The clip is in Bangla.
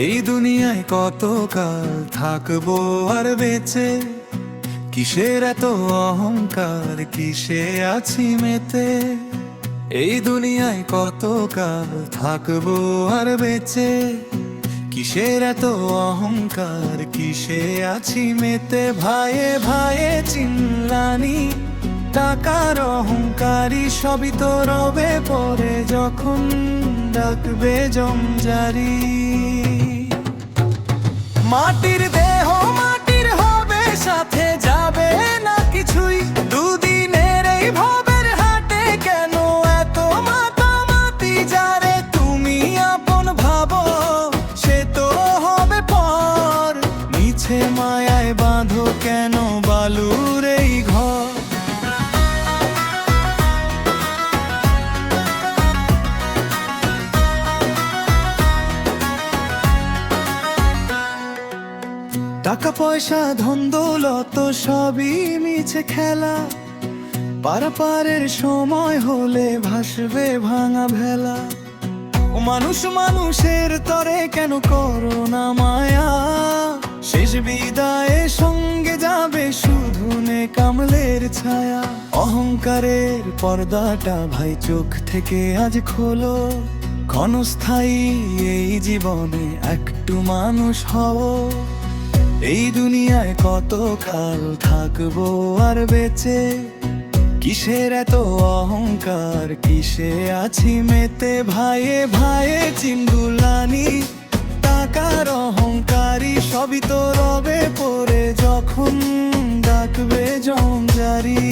এই দুনিয়ায় কতকাল থাকবো আর বেঁচে, কিসের এত অহংকার, কিসে আছি মেতে। এই দুনিয়ায় কতকাল থাকবো আর বেঁচে, কিসের এত অহংকার, কিসে আছি মেতে। ভাইয়ে ভাইয়ে চিনলানি, টাকার অহংকারী সবই তো রবে পরে যখন ডাকবে জমজারি। মাটির দেহ মাটির হবে, সাথে যাবে না কিছুই। দুদিনের এই ভাবের হাটে কেন এত মাতামাতি? যারে তুমি আপন ভাবো সে তো হবে পর। মিছে মায়ায় বাঁধো কেন বালুর এই ঘর? টাকা পয়সা ধন দৌলত সবই মিছে খেলা। পারাপারের সময় হলে ভাসবে ভাঙা ভেলা। ও মানুষ মানুষের তরে কেন করো না মায়া? শেষ বিদায়ে সঙ্গে যাবে শুধু নেকামলের ছায়া। অহংকারের পর্দাটা ভাই চোখ থেকে আজ খোলো। ক্ষণস্থায়ী এই জীবনে একটু মানুষ হও। এই দুনিয়ায় কতকাল থাকবো আর বেঁচে, কিসের এত অহংকার, কিসে আছি মেতে। ভাইয়ে ভাইয়ে চিনগুলানি, টাকার অহংকারী সবই তো রবে পরে যখন ডাকবে জমজারি।